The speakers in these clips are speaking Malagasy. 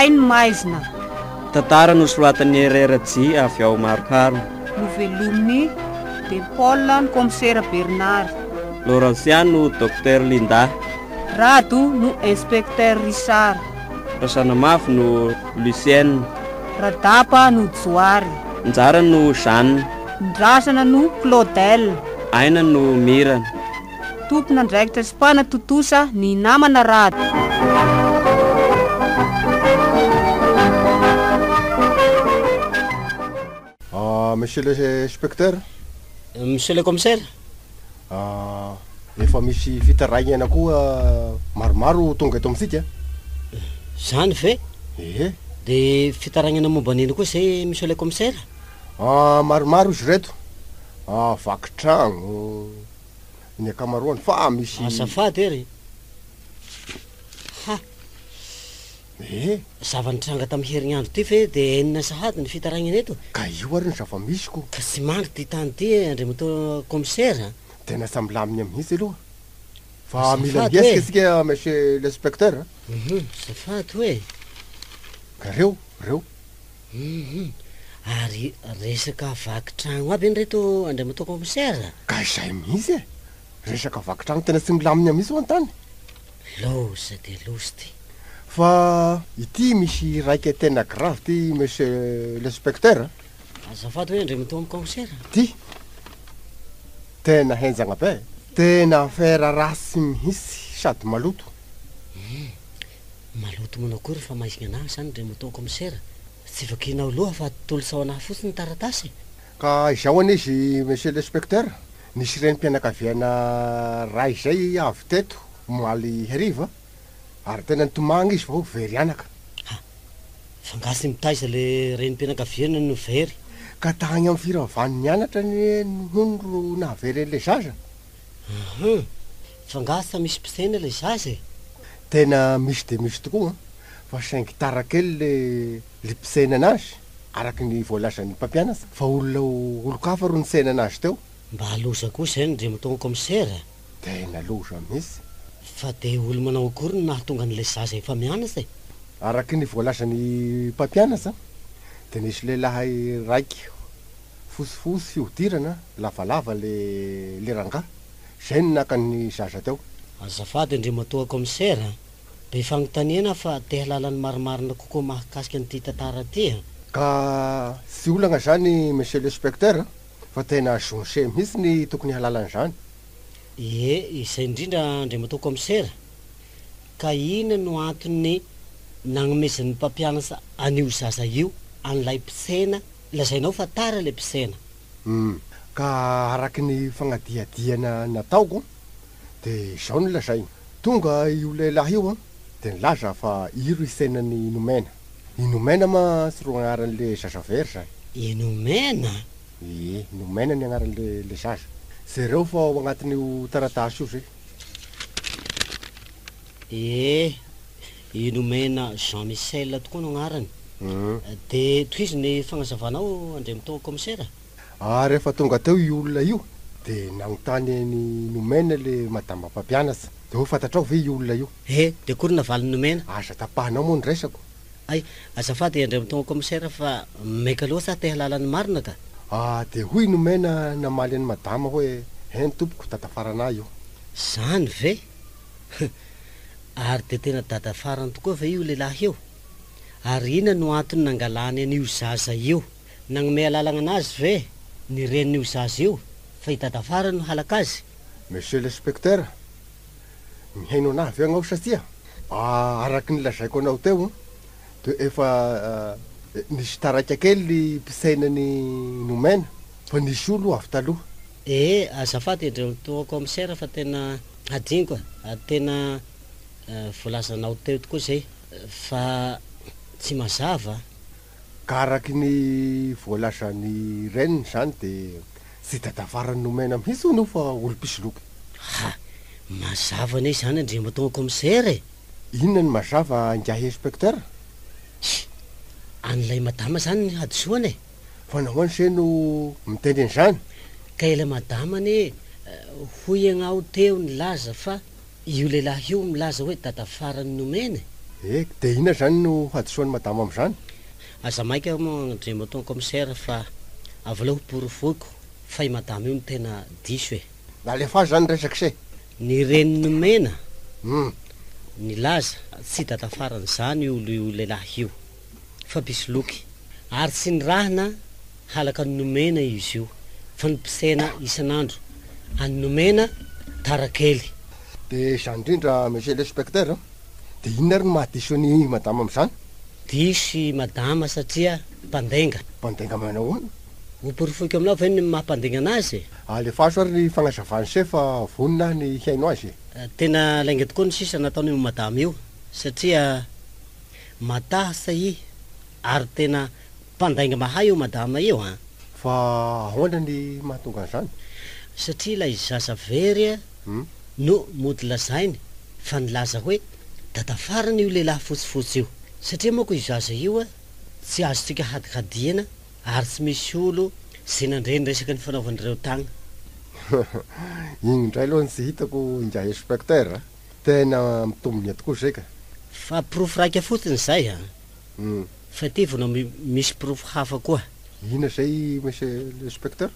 Zay ny maizina. Tantara nosoratan'ny RRJ avy ao Marokaro. Novelominy de Paul no commissaire Bernard. Laurentiano Dr Linda. Rado no inspecteur Richard. Rasanamafy no Lucienne. Radapa no Joary. Njara no Jeanne. Ndrasana no Claudel. Aina no Mirana. Tompona andraikitra sy mpanatotosa ny namana Rado. Monsieur le inspecteur. Monsieur le commissaire. Efa misy fitaraigna koa maromaro tonga eto amintsika. Zany ve? Ehe. De fitaragnana momba nino koa zay monsieur le commissaire? Maromaro izy reto. Vakitragno ny akamaroany fa misy Azafady ery. Ha. Zava-nitranga tamin'ny herignandro ty fe de enina sahady ny fitaragnana eto. Ka io ary ny zava-misy ko. Ka tsy mandry ty tany ty andriamantoa commissaire. Tena samby laminy amin'izay aloha. Fa mila miesika isika monsieur l'inspecteur. Zafady hoe. Ka reo. Ary resaka vakitragno aby reto andriamantoa commissaire. Ka izay mihitsy e. Resaka vakitragno tena tsy milaminy amin'izay ho an-tany. Loza de loza ty. Fa ity misy raika tena grave ty monsieur l'inspecteur. Azafady hoe andriamantoa commissaire. Ty tena henjagna be. Tena affaire rasy mihitsy sady maloto. Maloto manao kory fa maizina anahy zany andriamantoa commissaire. Tsy vakinao loha fa tolosao anahy fotsiny taratasy. Ka izao anizy monsieur l'inspecteur. Nisy renim-pianakaviana ray izay avy teto moaly heriva. Ary tena nitomagna izy fa ho very anaka. Fangasy mitaiza le renim-pianakaviana no very. Ka tagny amin'ny firavan'ny mianatra ny nondro nahavery an'ilay zaza. Fangasy misy mpisena le zaza. Tena misy de misy tokoa. Fa saingy tara kely le mpisena anazy araky ny voalazan'ny mpampianatra. Fa olo-kafa ro nisena anazy teo. Mba loza kosa zany andriamantoa commissaire. Tena loza mihitsy. Fa de olo manao akory no nahatonga an'ilay zaza efa mianatra. Araky ny voalazan'ny mpampianatra de nisy lehilahy raiky fosifosy fihodirana lavalava le ranga. Zay no naka ny zaza teo. Azafady andriamantoa commissaire. Be fagnontaniana fa te halalany marimarina kokoa mahakasika an'ity tantara ty. Ka tsy olagna zany monsieur l'inspecteur. Fa tena zonse mihitsy ny tokony halalany zany. Izay indrindra andriamantoa commissaire. Ka ina no antony nagnomezan'ny mpampianatra an'io zaza io an'ilay mpisena. Lazainao fa tara le mpisena. Ka araky ny fagnadiadiana nataoko de izao no lazainy. Tonga io lehilahy io de nilaza fa iro isenany nomena. Inomena ma tsy ro agnaran'le zaza very zany. Inomena? Nomena ny agnaran'le zaza. Zereo fa ao agnatin'io taratasy io zay. Inomena Jean Michel tokoa no agnarany. De tohizo ny fagnazavanao andriamantoa commissaire. Rehefa tonga teo io olona io de nagnontany ny nomena le madama mpampianatra. De ho fantatrao ve io olona io? De kory navaly nomena? Aza tapahanao moa ny resako. Ay, azafady andriamantoa commissaire fa maika loatra te halalany marina ka. De hoy nomena namaly any madama hoe tompoko dadafaranay io. Zany ve? Ary de tena dadafarany tokoa ve io lehilahy io. Ary ina no antony nangalany an'io zaza io. Nagnome alalagna anazy ve? Ny renin'io zaza io. Fa i dadafarany no halaka azy. Monsieur l'inspecteur, mihaino anahy ve agnao satria araky ny lazaiko anao teo de efa nisy taraika kely mpisainany nomena. Fa nisy olo avy taloha. Azafady andriamantoa commissaire fa tena adiniko. Tena voalazanao teo tokoa zay. Fa tsy mazava. Ka araky ny voalazany reniny zany de tsy dadafarany nomena mihitsy no fa olo pisoloky. Mazava ne zany andriamantoa commissaire. Inona ny mazava ngiahy inspecteur? An'ilay madama zany ny hadisoany. Fa nahoany se no mitendry an'izany? Ka ilay madama ne hoy agnao teo ny laza fa io lehilahy io milaza hoe dadafarany nomena. de ina zany no hadisoany madama am'izany aza maika moa ndre maton commissaire fa avoleo porovoiko fa i madama io no tena diso e alefa zany resaky se ny reninomena ny laza tsy datafarany zany olo io lehilahy io fa pisoloky ary tsy ny rahana halaka ny nomena izy io fa ny pisena isan'andro any nomena tarakely de zany indrindra monsieur l'inspecteur de inona ry mahadiso ny madama am'izany disy madama satria mpandenga manao ahoana oporofoiko aminao fa iny mampandenga anazy alefa so ary ny fagnazavany se fa vonina ny hiaino azy tena lainga tokoa ny sisa nataony madama io satria matahasa i ary tena mpandainga mahay io madama io a fa ahoana ny mahatonga an'izany satria la izaza very no mody lazainy fa nilaza hoe datafarany io lehilahy fotsifotsy io satria moako izaza io a tsy azotsika hadihadiana ary tsy misy olo zay nandreny resaky ny fanaovan'ireo tagna igny indray aloha ny tsy hitako indray inspecteur tena mitombony tokoa zay ka fa pirofo raika fotsiny zay a fa ty vonao misy pirofo hafa koa ina zay monsieur l'inspecteur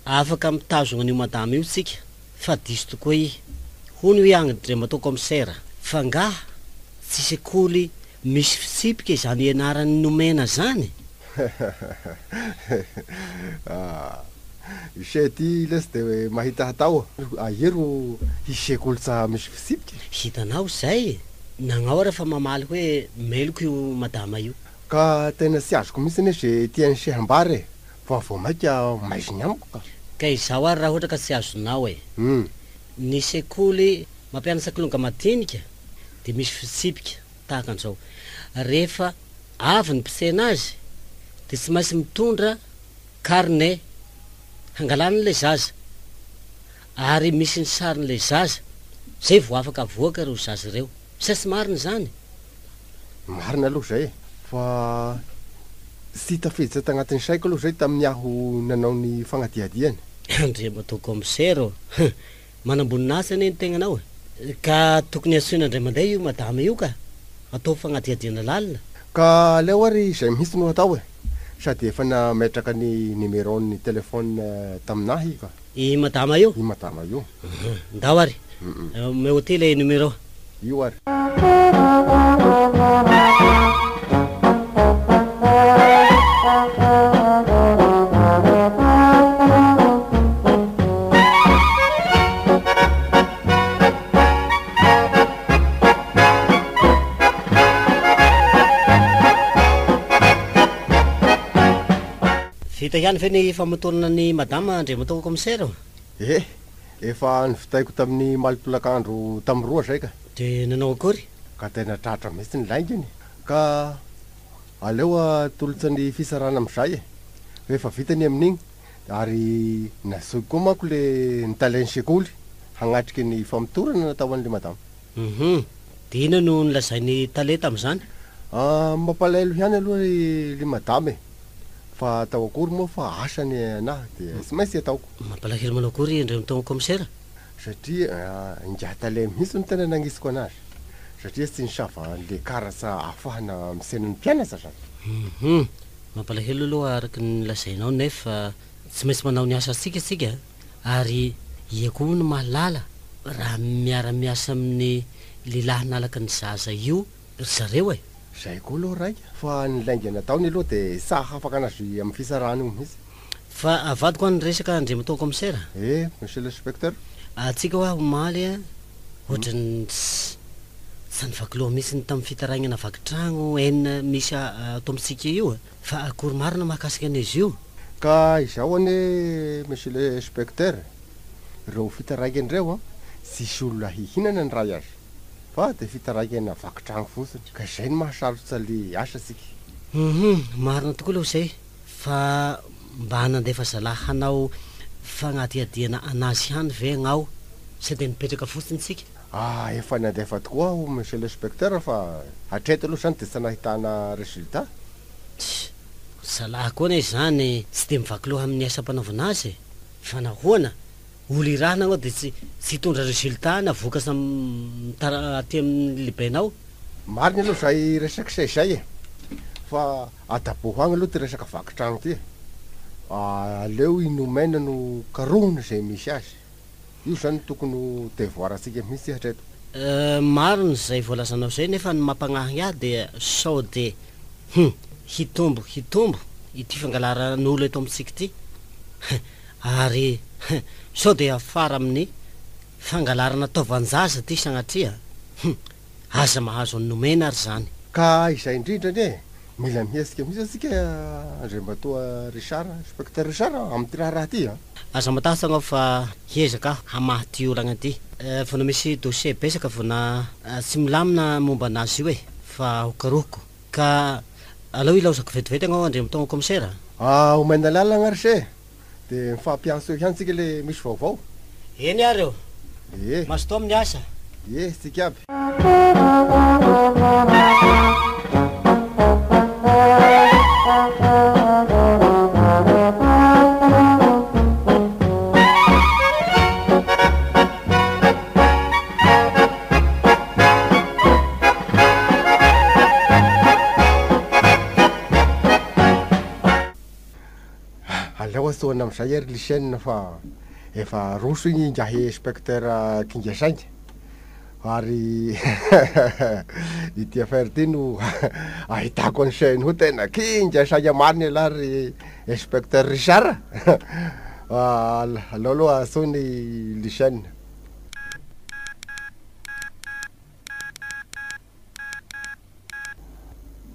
afaka mitazona an'io madama io tsika fa diso tokoa i hono hoe agny dre matao commissaire fa ngaha tsy sekoly misy fitsipika izany ianarany nomena zany ise ty lesy de mahita hatao aero hisekoly tsa misy fitsipika hitanao zay nagnao rehefa mamaly hoe meloko io madama io ka tena tsy azoko mihitsy ne ze tiany sehambary fa vao maika maiziny amiko ka izao ary raha ohatra ka tsy azonao e ny sekoly mampianatra kilonga madinika de misy fitsipika tahaka an'izao rehefa avy ny mpisena azy de tsy maintsy mitondra carnet hangalan'le zaza ary misy ny sarin'le zaza zay vo afaka avoaka reo zaza ireo sa tsy mariny zany marina aloha zay fa tsy tafiditra tagnatin'ny saiko aloha zay tamin'ny aho nanao ny fagnadiadiany andre matao commissaire manamboninasa ane ny tegnanao ka tokony asoina andray mandeha io madama io ka atao fagnadiadiana lalina ka leo ary zay mihitsy no atao sady efa nametraka ny numéron'ny telefone taminahy ka i madama io ndao ary me hotely numéro io ary vita ihany fe ny famotorana ny madama andre matao commissaire efa nyvitaiko tamin'ny malitolakandro tamy roa zay ka de nanao akory ka tena tratra mihitsy ny lainginy ka aleo tolotra ny fisarana am'izay rehefa vitany amin'igny ary nasoky koa manko le nitalainy sekoly hagnatriky ny famotorana natao an'le madama de ina no nilazainy taleta am'izany mampalaelo ihany aloha le madama fa atao akory moa fa asany anahy de tsy maintsy ataoko mampalahelo manao akory indray mitao commissaire satria ingatale mihitsy no tena nagnisiko anazy satria tsy nisava le karatsa ahafahana misena ny mpianatra zany mampalahelo aloha araky nilazainao nefa tsy maintsy manao ny asa atsika ary ia koa no mahalala raha miara-miasa amin'ny lehilahy nalaka ny zaza io ry zareo zay koa aloha raika fa ny lainga nataony aloha de sa hafaka anazy amin'ny fisarahana io mihitsy fa avadiko any resaka andre matao commissaire monsieur l'inspecteur atsika hoa omaly ohatrany sa nivaky loha mihitsy ny tamin'ny fitaragna navaky tragno enina misy atao amitsika io fa akory marina mahakasika an'izy io ka izao ane monsieur l'inspecteur reo fitaraigany reo tsisy olona hihinana ny ray azy fa de fitaraigana vaky tragno fotsiny ka zay ny mahasarotsy le asa tsika marina tokoa aloha zay fa mba hanandefa zalahy hanao fagnadiadiana anazy hany ve gnao sy de nipetraka fotsiny tsika efa nandefa tokoa aho monsieur l'inspecteur fa hatreto aloha zany de tsy nahitana résultat zalahy koa ne zany tsy de mivaky loha amin'ny asa-panaovana azy fa nahoana olo irahana anao de tsy hitondra résultat navokatsy aty amin'ny lehibenao mariny aloha zay resaky say zay e fa adabohoagny aloha ty resaka vakitragno ty aleo inomena no karohona zay misy azy io zany tokony devoir atsika mihitsy hatreto mariny zay voalazanao zay nefa ny mampagnahigny ahy de sao de hitombo ity fangalaran'olo eto amitsika ty ary sao de afara amin'ny fangalarana taovanjaza ty sagnatria aza mahazo ny nomena ary zany ka izay indrindrany e mila mihetsika mihitsy atsika andray mbatoa Richard inspecteur Richard amy ty raha ty aza matahotsagna fa hiezaka hamahy ty olagna ty vona misy dossier besaka vona tsy milamina momba anazy io e fa hokarohoko ka alao ilaozako vetivety agnao andray mitonga commissaire omena lalagna ary se de mifampianso ihany tsika le misy vaovao eny ary eo e mazoto amin'ny asa tsika aby aleo atsoana am'izay ary lycéenne fa efa roso igny ingahy inspecteur Kingasaingy ary ity affaire ty no ahitako any sainy ho tena Kingasaingy mariny ala ry inspecteur Richard aleo aloha atsony lycéenne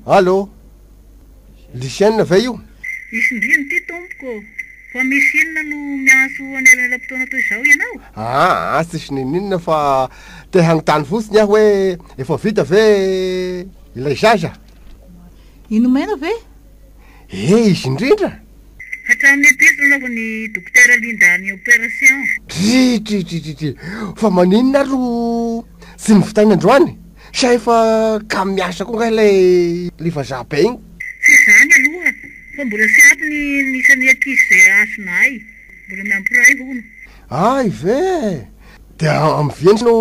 allo lycéenne ve io isindriny ty tompoko fa misy inona no miaso anelanelam-potoana toy izao ianao tsisy ninina fa te hagnotany fotsiny aho hoe efa vita ve ilay zaza inomena ve izy indrindra hatramin'ny episy nanaovany dokotera Linda ny opération tritritritritri fa maninona ro tsy nivitainy androany sa efa ka miasa koa ngahy lay livaza be igny tsy zany aloha fa mbola sy aby ny nisan'ny ankizy zay asonay mbola miampiray hono ay ve de amy viany no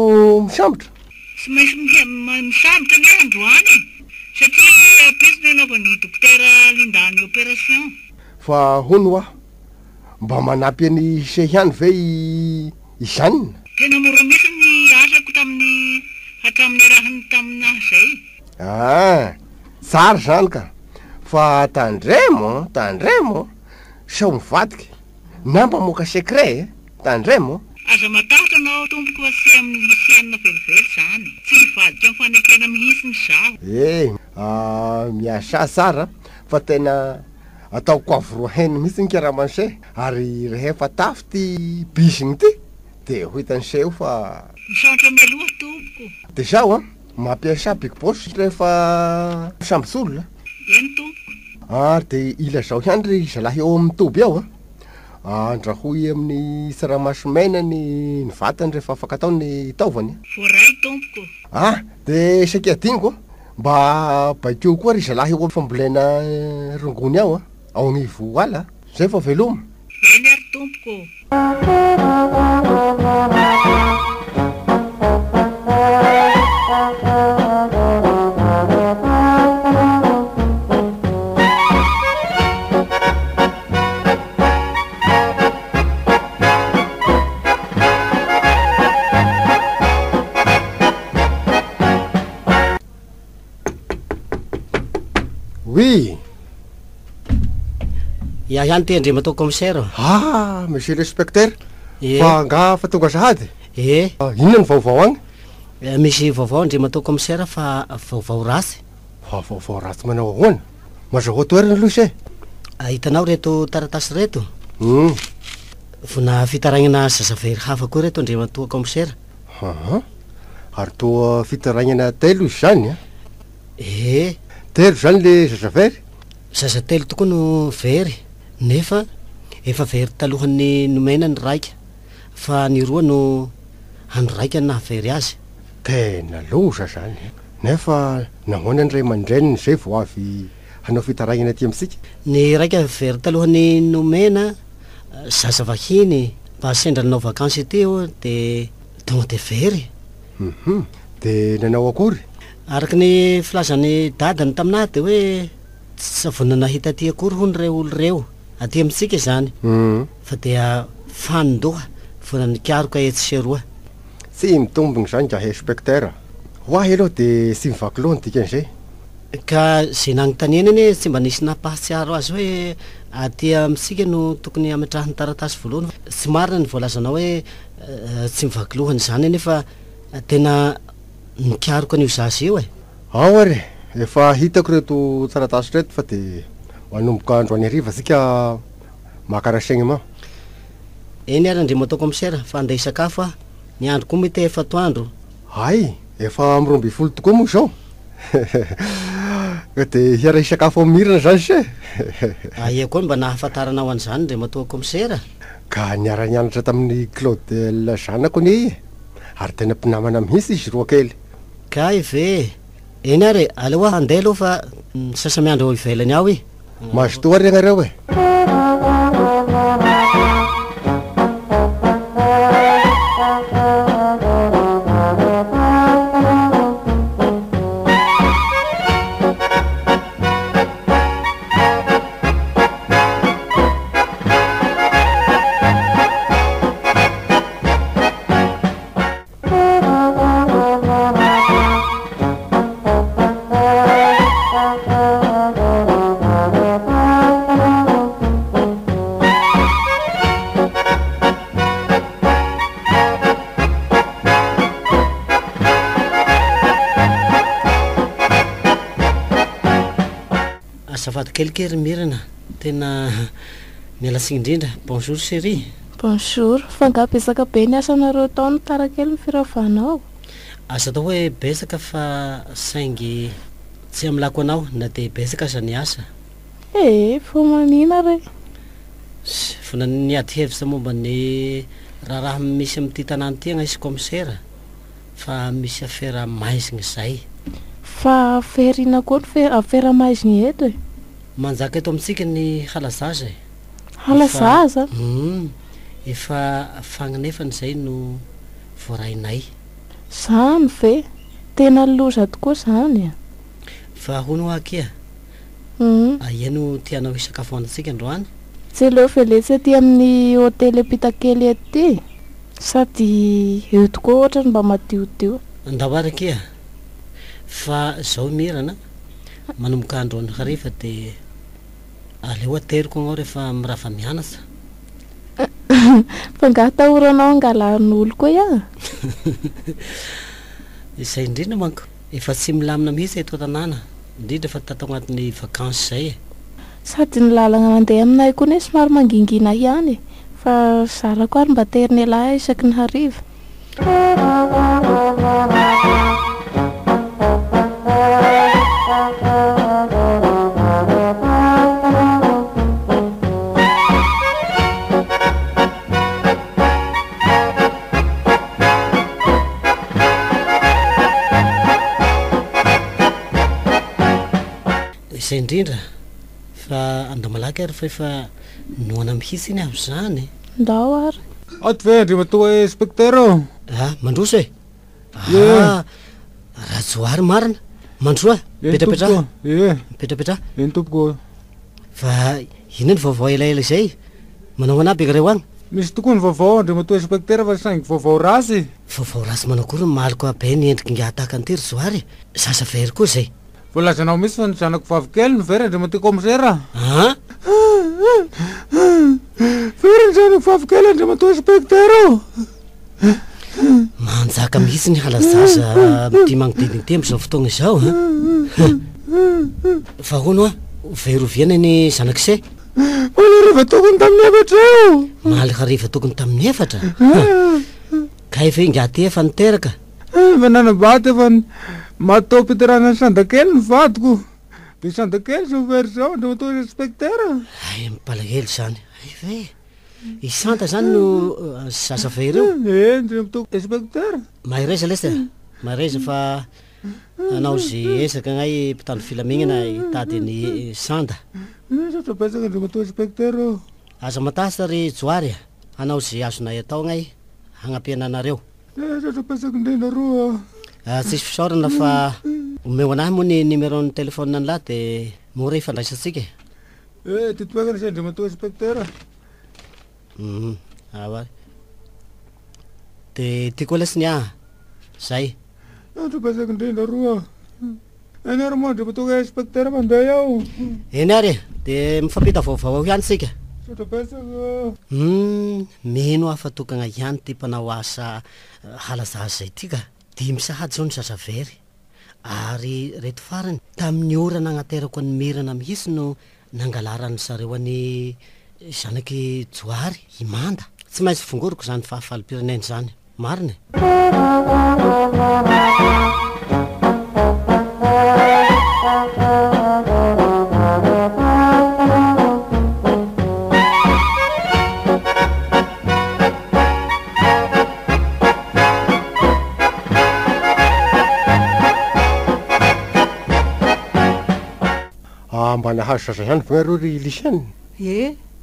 misambotra tsy maintsy misambotra ny androany satria episy nanaovany dokotera Linda ny opération fa hono aho mba manampy any sehany ve izanina tena mora misy ny asako tamin'ny hatramin'ny rahany taminahy zay tsara zany ka fa tandremo sao mivadiky na mba moka secret tandremo aza matahotra anao tompoko fa sy amin'ny lycéenne velively zany tsy mivadika amin'ny fanekena mihitsy ny zaho miasa tsara fa tena ataoko avoroa heny mihitsy ny karamanse ary rehefa tafy ty bisigny ty de ho hitany seo fa misaotra mialoha tompoko de sao mampiasa big boss rehefa sambotsy olona eny tompoko ary de ila zao ihany ry zalahy eo amin'ny toby ao andrahoy amin'ny tsaramaso mena ny vatany rehefa afaka atao ny taovany voaray tompoko de saky adiniko mba baikeo koa ry zalahy eo fambolena rongony ao ao anivo ala zay fa veloma eny ary tompoko oui ia ihany ty andre matao commissaire monsieur l'inspecteur fa nga fa tonga sahady inona ny vaovao agny misy vaovao andre matao commissaire fa vaovao ratsy fa vaovao ratsy manao ahoana mazahoa toerana aloha se hitanao reto taratasy reto vona fitaragnana zazavery hafa koa reto andre matoa commissaire ary toa fitaragnana telo izy zany telo zany le zazavery zaza telo tokoa no very nefa efa very talohan'ny nomena ny raika fa ny roa no andro raika ny nahavery azy tena loza zany nefa nahoana ny ray aman-dreniny zay vo avy hanao fitaragnana aty amitsika ny raika very talohan'ny nomena zaza vahiny mba sendra nanao vakansy ty io de tonga de very de nanao akory araky ny filazany dadany taminahy de hoe tsy savonana hita aty akory hony reo olo reo aty amitsika zany fa dia fanondoha vonanikaroka etsy seroa tsy mitombony zany ka inspecteur hoahy aloha de sy mivaky lohany dikan'izay ka zay nagnotanena iny tsy mba nisy nampahatsiaro azy hoe aty amitsika no tokony ametrahany taratasy voalohany tsy marina ny voalazanao hoe tsy mivaky lohany zany nefa tena nikaroka an'io zaza io ao ary efa hitako reto taratasy reto fa de manomboka andro any ariva sika makarasaigny ma eny ary andremo atao commissaire fa andeha sakafo ah ny andro koa mety efa toandro ay efa am'roamby folo tokoa moa zao de hiara isakafo amirana zany se ia koa mba nahafantaranao an'izany ndre matoa commissaire ka niara-nianatra tamin'ny Claudel zanako ny ary tena mpinamana mihitsy izy roa kely ka ive eny ary aleoa andeha aloha fa sasamiandro ivelany ao mazotoa ary agnareo azafady kelikely mirana tena mialasiny indrindra bonjour chérie bonjour fangabesaka be ny asanareo tao no tarakely ny firavanao asa atao hoe besaka fa saingy tsy amilako anao na de besaka aza ny asa fo manina re fona niady hevitra momba ny raha misy am'ty tanàny ty agnaisy commissaire fa misy affaire maizigny zay fa ferina koa ny affaire maizigny eto manjaka eto amitsika ny halazaza halazaza efa fagnanefany zay no voarainay zany ve tena loza tokoa zany fa hono akia aia no tianao hisakafo antsika androany tsy leo veletsy aty amin'ny hôtely apitakely ety sady eo tokoa ohatra ny mba madiotio andao akia fa zao mirana manomboka androany hariva de aleo ateriko agnao rehefa mirafa mianatra fa ngatahoranao angalan'olo koa izay indrindra manko efa tsy milamina mihitsy eto tanàna indrindra fa tatao agnatin'ny vacances zay sady ny lalagna mandeha aminay koa ne somary mangingina ihany fa zarako ary mba teriny elahy isaky ny hariva izay indrindra fa andao malaky ary fa efa noana mihitsy iny avy zany ndao ary aty ve andry matoa inspecteur mandroso raha joary marina mandroa petrapetra petrapetra eny tompoko fa ino ny vaovao elaela zay manao anaby ekareo agny misy tokoa ny vaovao andry matoa inspecteur fa saingy vaovao rasy vaovao rasy manao kory maliko abe ny endriky ngataka antery zoary sasa very koa zay voalazanao misy fa ny zanako vavikely ny very andry matoa commissaire very ny zanako vavikely andry matoa inspecteur manjaka mihitsy ny halazaza ty magnodidiny ty am'izao fotoagna izao fa hono veroviana ny zanak'ise malariva tokony tamin'ny efatra eo malariva tokony tamin'ny efatra ka efa ingaty efa niteraka fa nanambaty efa matao piterana ny sandakely ny vadiko de sandakely zao very zao andry matoa inspecteur ay mipalahelo zany ve isanta zany no zaza very io ndry matoa inspecteur maireza lesa maireza fa anao zy esaka gnay mpitandro filamignana hitady ny sanda satrabetsaka andry matoa inspecteur aza matasy ry joary anao zy azonay atao gnay hagnapiana anareo satrabetsaka indray naroa tsisy fisaorana fa omeo anahy moa ny numéron'ny telefônina an'lahy de mora ifandraisantsika. Titoakana sendra matoa inspecteur. Avary. De tiako lesy ny zay. Andro basako indrindra roa. Eny ary moa andro matoa inspecteur mandeha ao. Eny ary de mifampita vaovao ihany sika. Sotro basako. Meno afatokana ihany ty mpanao asa halazaza zay ty ka. 5 sahady zao ny zazavery. Ary reto farany tamin'ny orana agnaterako ny mirana mihitsy no nangalarany sareo any zanaky Joary Imanda. Tsy maintsy fongoriko zany fahafalim-pirenena zany. Marina. Mba nahazo zaza ihany vogna ry lycéenne.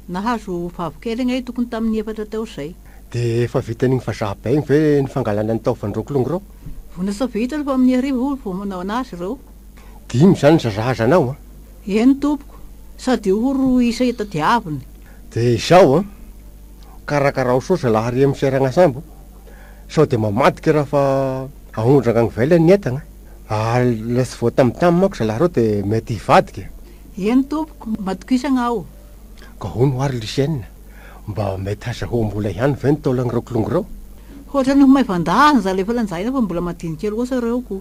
Nahazo fahavokely ngay tokony tamin'ny 4 tao zay. De efa vita n'igny vazaha be igny ve ny fangalana ny taovan'rokolongo reo? Vona sa vita fa amin'ny arivo vao manao anazy reo. 5 zany zazahazanao Eny tompoko, sady oro isa hitadiaviny. De izao karakarao sosa laha ry amin'ny seragna sambo. Sao de mamadika raha fa ahondraka ny velany entagna. Lesy vao tamintamy manko zalahy reo de mety hivadika. Eny tompoko, matokisagna ao. Ka hono ary lycéenne, mba mety hazahoam-bola ihany ve ny taolagny rokolongo reo? Ohatra ny homay vandahana za lefa lanjaina fa mbola madinikely kosa reo ko.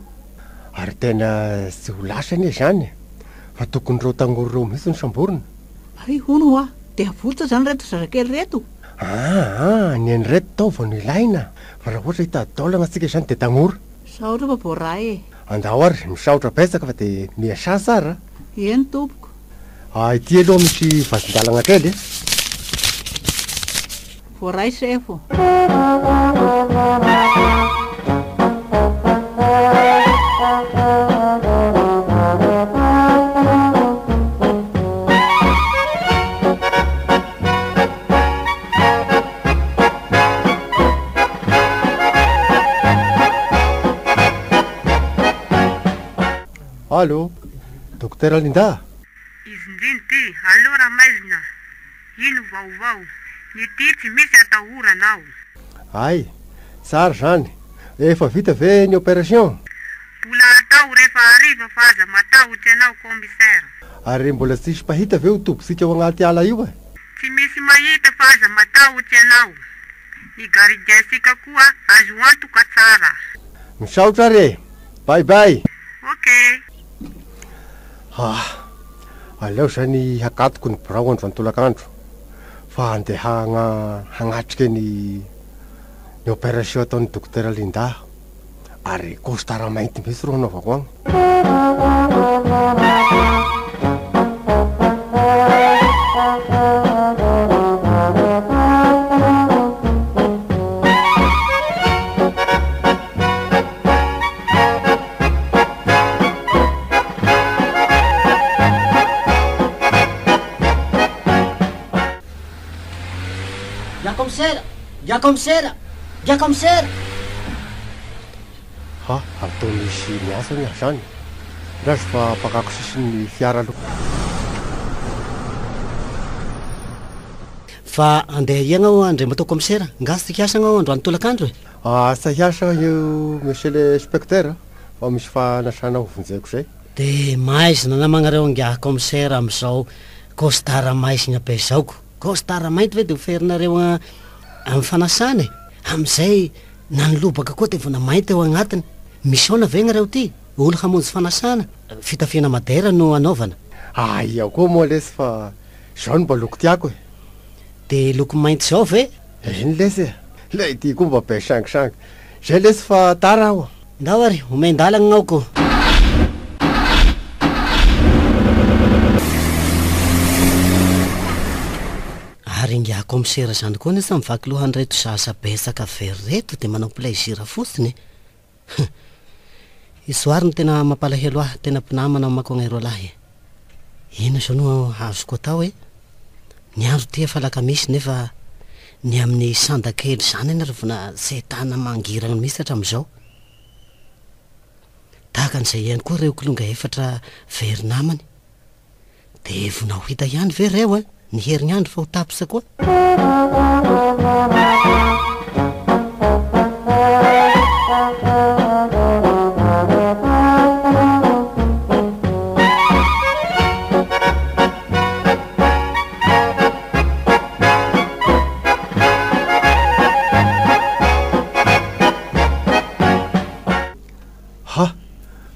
Ary tena tsy ho lasany zany. Fa tokony reo tanora reo mihitsy ny samborona. Ay hono de avolta zany reto zazakely reto. Ny any reto taova no ilaina. Fa raha ohatra hitady taolagna atsika zany de tanora. Saotra fa boray Andao ary misaotra betsaka fa de miasa tsara. Eny tompoko. Ity aloha misy vazindalagna kely. Boray sefo. Allô, docteur Linda? Izy ndriny ty, allo Ramaizina. Ino vaovao? Ny ty tsy misy atahoranao. Ay, tsara zany. Efa vita ve ny opération? Mbola atao rehefa hariva fa aza matahotra anao commissaire. Ary mbola tsisy pahita ve ho tobosika ao agnaty ala io Tsy misy mahita fa aza matahotra anao. Ny garidiensika koa azo antoka tsara. Misaotra re. Bye bye. Okay. Aleo zany hakatoko ny birao andro antolakandro. Fa andehana hagnatrika ny opération ataon'ny docteur Linda. Ary costard mainty mihitsy ro hanaovako agny. Ya commissaire. Atao misy miasa ny zany. Razo fa pakako sisin'ny fiara aloha. Fa andeha iagna ao andre matao commissaire. Ngasy tikiasagna ao androany tolakandro Asa hiasa io monsieur le inspecteur. Fa misy fanasana ho vonjeko zay. De maizina namagnareo ngia commissaire am'izao costard maizina be zaoko. Costard mainty ve de oferinareo amin'ny fanasana am'izay nanolobaka koa de vona mainty eo agnatiny. Misaona ve gnareo ty? Olo hamonjy fanasana. Fitafiana madera no anaovana. Iaho koa moa lesy fa zao no mba loko tiako De loko mainty zao ve? Iny lesy le ity koa mba be sangisangy. Zay lesy fa tara aho. Ndao ary, omendalagna gn'aoko. Ary ngia commissaire zany koa nesa mivaky lohany reto sasa besaka very reto de manao plaisir fotsiny. Isoary ny tena mampalahelo ahy, tena mpinamana mako agnairo lahy. Ino zao no azoko atao ny andro ty efa lakamisy nefa ny amin'ny sandakely zany ny rivona setana mangirana mihitsy hatram'izao. tahaka an'izay ihany koa reo kolonga efatra very namany dia vonao hita ihany ve reo ny herinandro fa ho tapisa koa.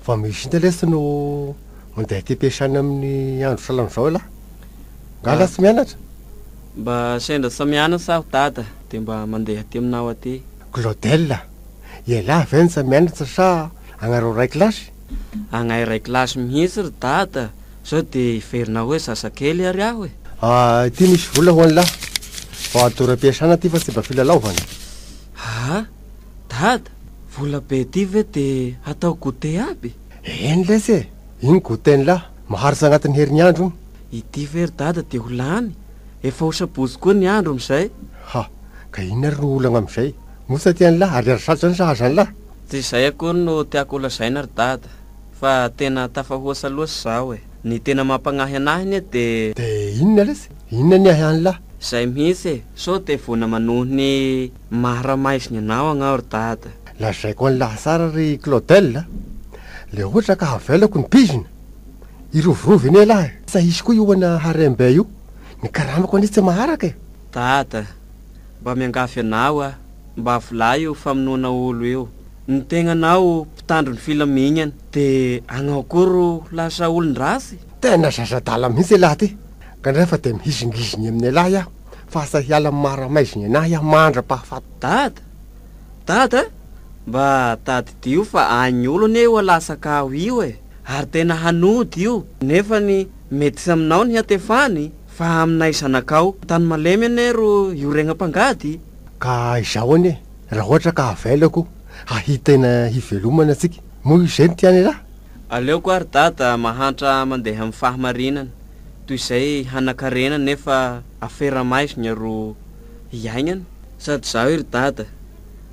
Fa misy inte lesy no mandeha ty ampiasana amin'ny andro salan'izao lahy ngala sy mianatra mba sendra sa mianatra aho dada dia mba mandeha aty aminao aty. Claudel ialahy veny sa mianatra sa agnareo ray kilasy? Agnay ray kilasy mihitsy ry dada sao dia iverinao hoe sasakely ary aho e. Ty misy vola ho an'lahy fa atoram-piasana ty fa tsy mba filalaovana. Ha dada vola be ty ve dia atao gote aby? Eny lesy iny goten lahy maharitsy agnatin'ny herinandro ity very dada dia ho lany efa ho sabotsy koa ny andro amin'izay. Ha ka inona ry no olana amin'izay mosa tian'lahy ary arasatrany sahazany lahy? Tsy izay akory no tiako holazaina ry dada fa tena tafahoasa loasy zaho e. Ny tena mampagnahy anahy iny dia inona lesy inona ny ahy any lahy? Izay mihitsy e sao dia vona manohy ny maharamaiziny anao agnao ry dada. Lazaiko an'lahy sara ry Claudel le ohatra ka havelako ny pizina irovirovy iny lahy sa hisy koa io ana harembe io ny karamako anisy tsy maharaka e. Dada mba miangafy anao mba volay io famonoana olo io ny tegnanao mpitandro ny filamignana dia agnao kory lasa olon-drasy. Tena zazadala mihitsy lahy ty kanefa dia mihizingiziny amin'ny lahy aho fa asa hiala amin'ny maharamaiziny anahy aho mandra-pahafato. Dada mba tady dio fa any olo ane eo alasaka aho io e ary tena hanody io nefa ny mety sy aminao ny hatefany fa aminay zanakao tany malemy ane ro ioregna-pangady. Ka izao ane raha ohatra ka havelako hahitena hivelomana atsika moa izay ny tiany lahy. Aleoko ary dada mahantra mandeha amin'ny fahamarinana toy izay hanakarena nefa aferamaizina ro hiainana sady zaho ry dada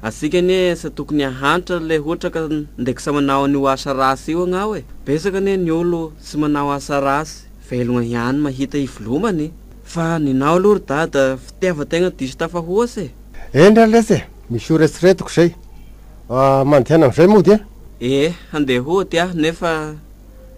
asika ane sa tokony hahantra le ohatra ka ndeky sa manao an'io asa rasy io agnao e. Besaka ane ny olo sy manao asa rasy velogna ihany mahita hivelomany fa ninao aloha ry dada fitiava-tegna diso tafahoasa e. Eny raha lesy misy oretsoretiko zay mandeana amin'izay mody handeha ohatra aho nefa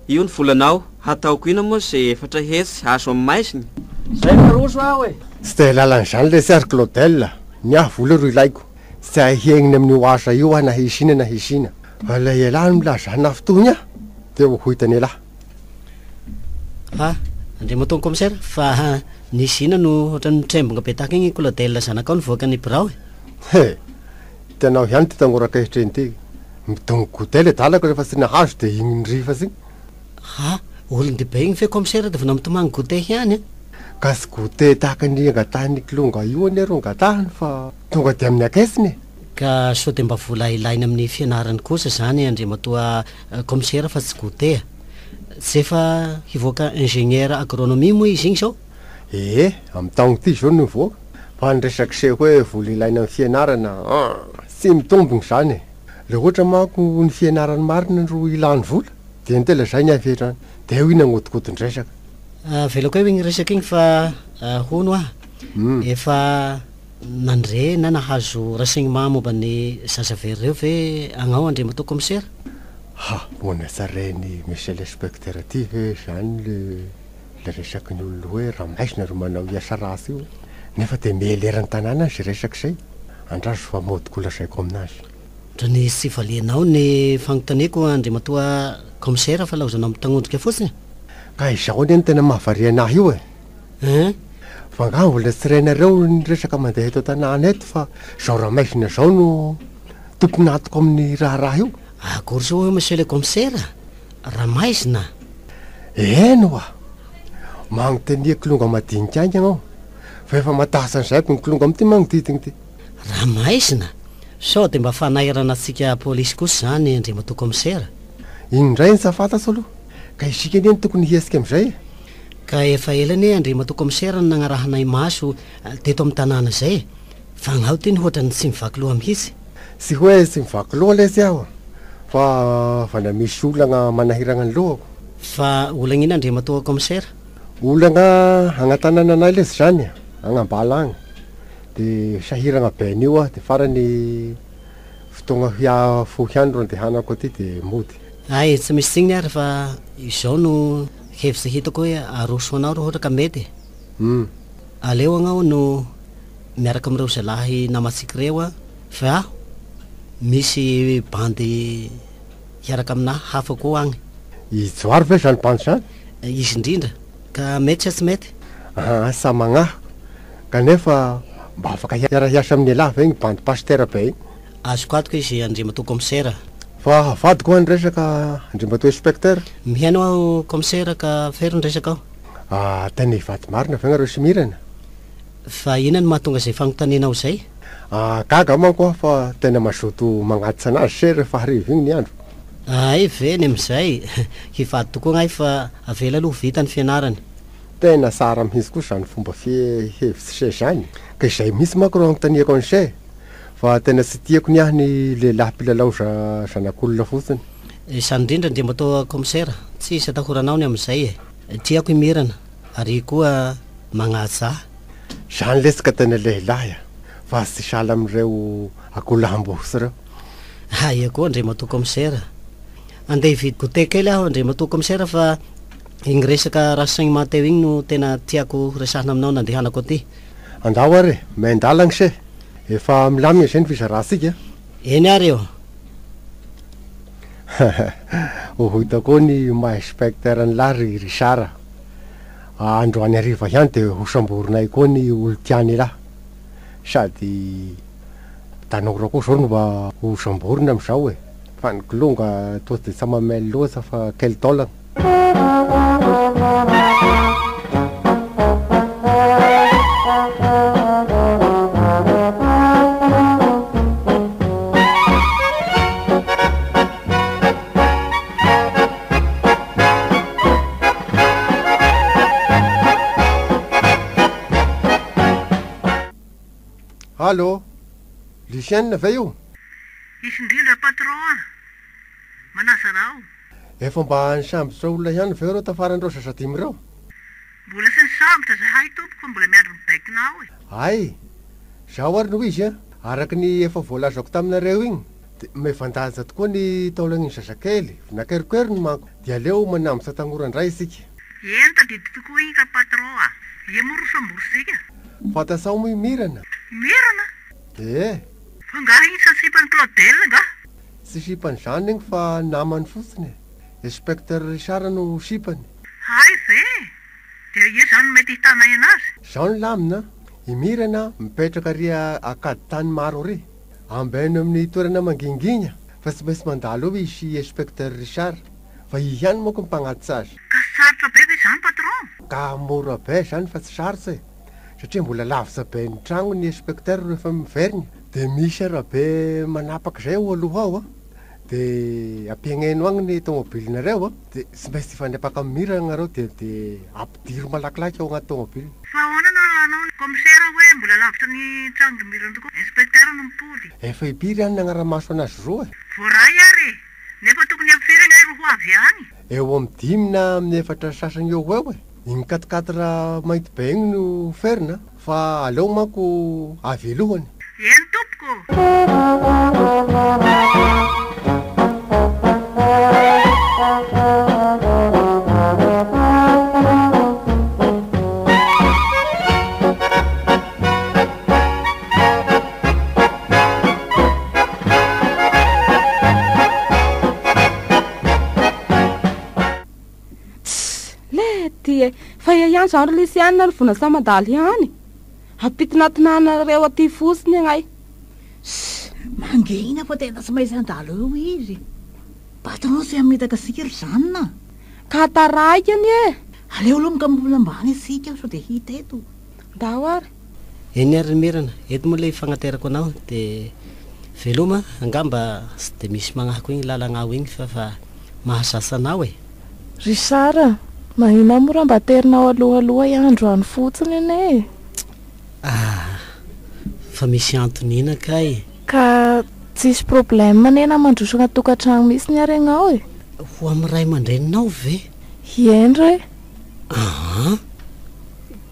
io ny volanao hataoko ina moa zay efatra hetsy azo amin'ny maiziny zay maroso aho e. Tsy dia lalan'izany lesy ary Claudel ny aho vola ro ilaiko tsy ahieniny amin'io asa io aho nahisina nahisina ala ialahy milazana fotoany aho dia ho hitany lahy. Andremo tony commissaire fa nisy ina no ohatrany trembonga be tahaka igny Claudel zanakao nivoaka ny birao e. Hitanao ihany ty tangoraka ehitreny ty midongo gote le dalako rehefa tsy nahazo dia igny ny rifa zigny. Olon-dehibe igny fe commissaire dia vona mitomagny gote ihany ka sy gote tahaka ny angatahany kilonga io ane ro angatahany fa tonga dia amin'ny akesiny ka sao dia mba vola ilainy amin'ny fianarany kosa zany andrematoa commissaire fa tsy gote tsy efa hivoaka ingénieur agronomie moa izy igny sao? Amin'ny taogno ty zao no mivoaka fa ny resaky se hoe vola ilaina amin'ny fianarana tsy mitombony zany le ohatra manko ny fianarany marina ro ilany vola dia nytela zay ny avetrany dia io ina ngotikodin-dresaka velako eo igny resaka igny fa hono efa nandre na nahazo renseignement momba ny zazavery reo ve agnao andrematoa commissaire? Hoana tsarainy monsieur l'inspecteur ty hoe zany le resaky ny olona hoe raha maizina ro manao iasa rasy io nefa dia mieleran'ny tanàna zay resaky zay andraso fa modiko lazaiko aminazy. Dra ny sy valianao ny fanontaniako andrematoa commissaire fa laozanao mitagondrika fotsiny ka izao ane ny tena mahavaria anahy io fa nga mbola tsy renareo ny resaka mandeha eto tanàna eto fa zao raha maizina zao no tompony atoko amin'ny raharaha io. Akory zao hoe monsieur le commissaire raha maizina eno magnotenia kilonga madinika ainy agnao fa efa matasan'izayko ny kilonga amity magnodidiny ty raha maizina sao dia mba fanairana antsika polisy kosa zany andrematoa commissaire. Indray ny safantatso aloha ka isika anie ny tokony hiasika amin'izay ka efa elany andrematoa commissaire ny nagnarahanay maso teto amin'ny tanàna zay fa agnao ty ny hoatrany tsy mivaky loha mihitsy. Tsy hoe tsy mivaky loha lesy aho fa vana misy olagna manahiragna ny lohako. Fa olagna ina andre matoa commissaire? Olagna agnatanana anay lezy zany agnambala agny. De sahiragna ben'io de farany fotoagna fohy andro andehanako aty de mody. Ay, tsy misy tsigny ary fa izao no hevitsy hitako hoe aroso anao raha ohatra ka mety. Aleo agnao no miaraka amin'ireo zalahy namatsika reo fa misy bandy hiaraka aminahy hafa koa agny. Ijoary ve zany bandy zany? Izy indrindra. Ka mety sy tsy mety? Sa magnahy. Kanefa mba afaka hiara-hiasa amin'ny alahy ve igny bandy pasitera be igny? Azoko atoko izy andriamatoa commissaire. Fa vadiko any resaka andriamatoa inspecteur. Mihaino aho commissaire ka fery resaka aho. Tena hivaty marina ve nareo sy mirana? Fa ina no mahatonga izay fanontanianao izay? Gaga manko fa tena mazoto magnatitra anazy se rehefa hariva igny ny andro. Ay ve ny amin'izay hivady tokoa gn'ay fa avela aloha vita ny fianarany. Tena tsara mihitsy koa zany fomba hevitsy se zany. Ka izay mihitsy manko reo agnontaniako any se. Fa tena tsy tiako niahy ny lehilahy mpilalao zanak'olona fotsiny. Isany indrindra andriamatoa commissaire, tsy isy atahoranao ny amin'izay tiako imirana ary koa magnaja. Zany lesika tena lehilahy fa tsy sala amin'ireo akolam-bosy reo. Aia koa andriamatoa commissaire. Andeha hividy goûter kely aho andriamatoa commissaire fa igny resaka rasaigny mateo igny no tena tiako resahana aminao nandehanako aty. Andao ary, maindalagny se. Efa milamina zay ny fizaratsika. Eny ary eo. Hitako ny maha-inspecteur ny lahy Richard. Androany hariva ihany de hosamborinay koa ny olo tiany lahy. Sady tanora koa zao no mba hosamborina amin'izao fa ny kilonga toa de tsy mamely loatra fa kely taolagna. Allô, Lucien ve io? Isy indrindra patron. Manasa rao. Efa mba nisambotra olona ihany ve reo tafarandreo sasadimy reo? Mbola sy nisambotra zahay tompoko mbola miandro mibaikinao Ay, zao ary no izy araky ny efa voalazako taminareo igny de mevandaja tokoa ny taolagny zazakely nakerikery ny manko de aleo manambotra tangoran-dray isika. Eny tadidy tokoa igny ka patron Ie morosamborosika. Fantasao mo mirana? Mirana? Fa nga igny sa sipany Claudel nga? Tsy sipany zany igny fa namany fotsiny. Inspecteur Richard no sipany. Ay ve? De ie zany mety hitanay anazy? Zao ny lamina, imirana mipetraka ry akady tany maro ry. Ambeno amin'ny toerana mangingina fa tsy maintsy mandalo eo izy Inspecteur Richard. Fa ihany moa ko mipagnaty azy. Ka sarotra be zany patron? Ka mora be zany fa tsy sarotra satria mbola lavitra be ny tragno ny inspecteur rehefa miveriny. De misy arabe manapaky zay ao aloha ao de ampiagneno agny ny tômôbilinareo de tsy maintsy ifanapaka mirana nareo de ampidiro malakilaky ao agnaty tômôbily. Fa ahoana no anao ny commissaire hoe mbola lavitra ny tragno mirana tokoa inspecteur no mipody. Efa ipiry any nagnara-maso anazy roa voray ary nefa tokony ampifiry ny roa avy any. Eo amin'ny 10 na amin'ny 4 sasany eo eo igny 4 mainty be igny no ferina fa aleo manko avy alohany. Eny tompoko. Fa ihany zao ry Lisiane ry vona sa mandaly ihany ampitinatinanareo aty fotsiny agnay. Mangina fa tena tsy maintsy andalo eo izy. Patron sy amitaka sika ry zanona. Ka taraikany aleo aloha mikambola ambany sika so de hita eto. Ndao ary. Eny ary mirana, eto moa le fagnaterako anao de veloma angamba sy de misy magnahako igny lalagna igny fa mahasasa anao Richard, mahina mora mba terinao aloha andro any fotsiny ane. Fa misy antonina kay. Ka tsisy problème nena mandrosana tokantrano misy ny aregnao e. Ho amin'ny ray aman-dreninao ve? Endre. Aha.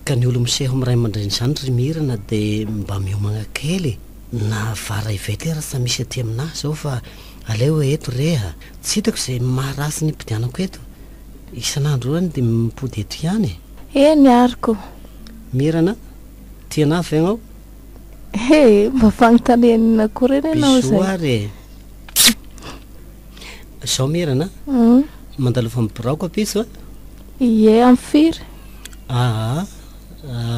Ka ny olo miseho amin'ny ray aman-dreny zany ry Mirana de mba miomagna kely na vara ivety raha sa misy aty aminahy zao fa aleo eto reha tsy hitako izay maharasy ny mpidianako eto isan'andro rany de mipody eto ihany niariko. Mirana tiana avy ianao mba fagnontanianina koa reny ianao zay bisoary sao Mirana mandalo fa mibiraoko apiso a ie amin'ny firy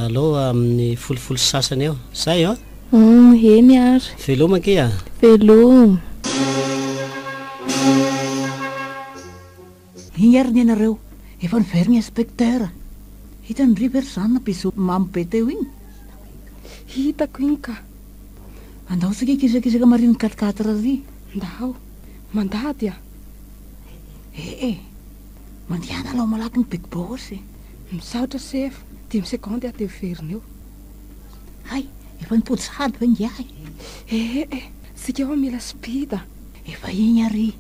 alô amin'ny folofolo sasany eo zay a niary veloma ke a veloma. Igny ary ny anareo efa niverigny inspecteur hitany river zany nampizo mamy be teo igny hitako igny ka andao sika kizakizaka mariny 4-4 ry ndao mandady a mandiana alao malaky ny big boss misaotra sefa 10 secondes aty veriny eo hay efa nipody sady va ngiahy sika eo mila spida efa igny ary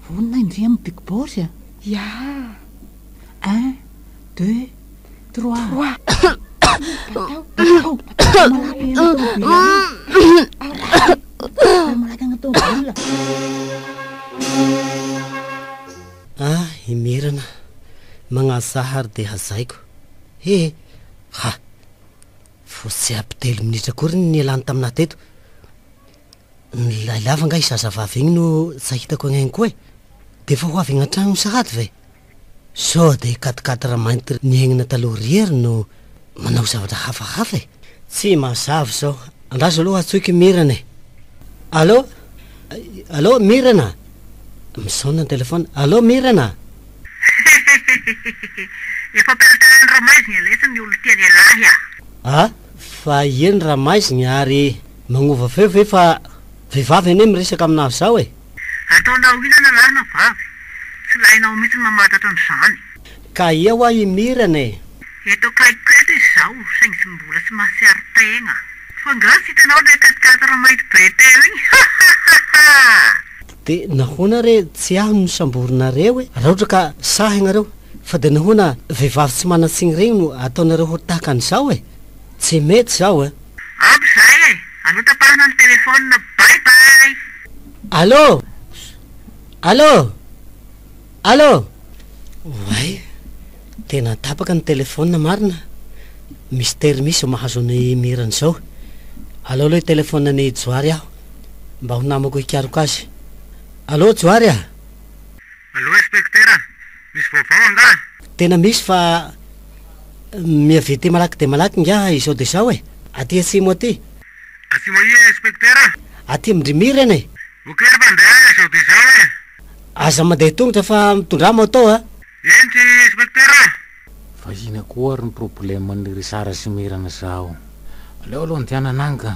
vonina indria amin'ny big boss ya 1 2 3 malaky agnatao bola Mirana magnasahary de hazaiko fosy ampitelo minitra kory ny alany taminahy teto nylailavy nga isazavavy igny no sahitako agnainy koa de fa ho avy agnatragno sahady ve so de 4-4 mainty niaignina taloha riery no manao zavatra hafahafa tsy mazavy zao andrazo aloha atsoiky Mirana allo Mirana misaona ny telefona allo Mirana efa pelitany ramaiziny alesany olo tiany alahy fa eny ramaiziny ary magnova feo ve fa vehivavy ene miresaka aminazy zao ataonao inana lahina vavy tsy lainao mihitsy mamatatra an'izany ka ia ho ahy Mirana eto kaikety izy zao saingy sy mbola tsy mahasiary tegna fa ngasy hitanao le 4-4 mainty be teo igny de nahoana re tsy aho no samborinareo raha ohatra ka sahy ianareo fa de nahoana vehivavy tsy manatsigny regny no ataonareo ho tahaka an'izao tsy mety zao aby zay aloha tapahana ny telefona bye bye allo way tena tapaka ny telefona marina mystère misy mahazo ny Mirana zao allo aloha telefona ny Joary aho mba ho namako hikaroko azy allo Joary allo inspecteur misy vaovao anga tena misy fa miavety malaky de malaky nga izao de zao aty asimo aty asimo i inspecteur aty mindry Mirana okery mandeha zao de zao aza mandeha tongotra fa mitondra moto enty inspecteur fa ina koa ary ny problème ny Risara sy Mirana zao aleo aloha ny tiana nanga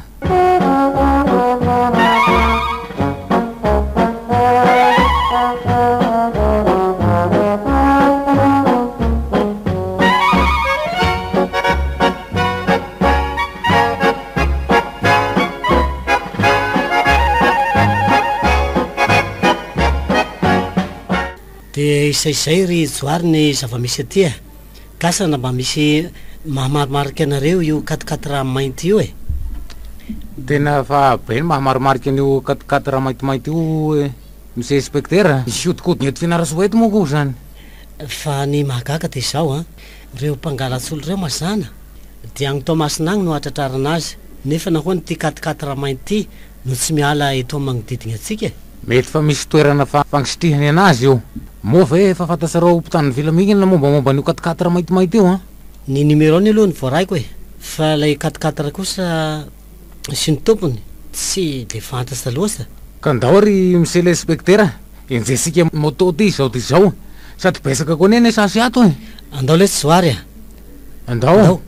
de isaizay ry Joary ny zava-misy aty kasana mba misy mahamarimarika anareo io 4-4 mainty io tena fa be mahamarimarika an'io 4-4 maintimainty io misy inspecteur misy odikodigny eto Fianarantsoa eto moa koa zany fa ny mahagaga de zao reo mpangalatsolo reo mazana de agny Tomasina agny no atratrarana azy nefa nahoany ty 4-4 mainty no tsy miala eto magnodidigny atsika mety fa misy toerana fagnisitrihany anazy io moa ve fa fantasarao mpitany vilamigny na mombamomba an'io 4-4 maintimainty io ny numéro-ny aloha ny voaraiko fa lay 4-4 kosa sy ny tompony tsy de fantasa loasa ka ndao ry monsieur l'inspecteur enjesika moto ty zao ty zao sady besaka koa neny esasy ato andao le Joary andao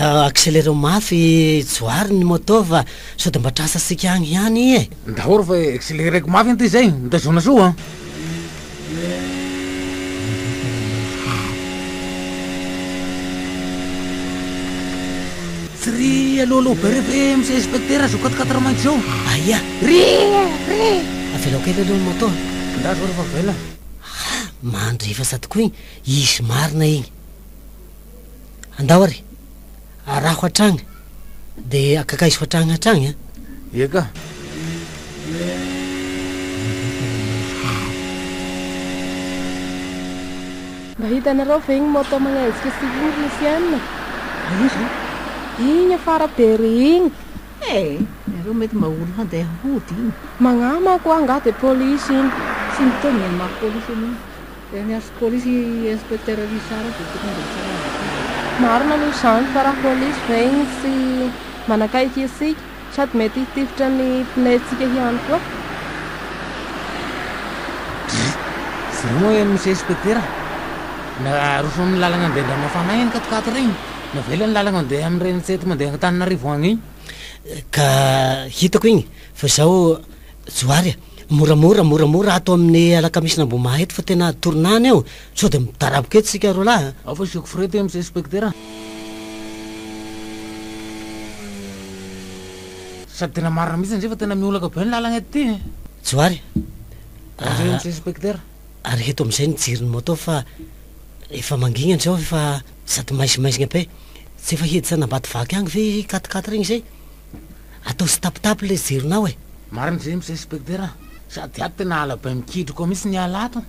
accéléreo mafy Joary ny moto fa sao de mba trasa sika agny ihany ndao fa accéléreko mafy anty zay mitazona soa tsy ry aloaloha be refe misy inspektera zao katikatara mainty zao. Aia, avela kely aloha ny moto. Nda zao rehefa vela. Mandrefa sady koa igny, isy marina igny. Andao ary, araho hatragny, de akakaiso hatragny hatragny a. Eka. Mba hitanareo ve igny moto magnezika sivory misy anina? Izy Igny afara be ry igny. nareo mety mba olo handeha hody igny. Magnamako anga de polisy igny. Sy mitony ny maha polisy aniny. Ny azo polisy inspecteur Richard dia tokony mba tsara. Marina aloha izany fa raha polisy ve igny sy manakaiky isika sady mety hitifitra ny pneuntsika ihany koa. Sy ry moa misy inspektera. Na roso amin'ny lalagna andeha nda mafana igny katikata regny. Na vela ny lalagna andeha amin'ireny tsety mandeha Antananarivo agny igny. Ka hitako igny fa zao Joary moramora ato amin'ny alakamisy nambo maheto fa tena torinany eo sao de mitaraboka eto sika ro lahy. Ao fa siako frety misy inspektera. Sady tena marina mihitsy nzay fa tena miolaka be ny lalagna eto ty. Joary Zay misy inspektera. ary eto amin'izay ny jirony moto fa efa manginany zao efa sady maisimaisina be tsy efa hedy sanambady vaky agny ve katikata regny zay atao stapitapy le jironao e. Marina zay misy inspektera. Sady ato tena ala be mikidro koa misy ny ala ato.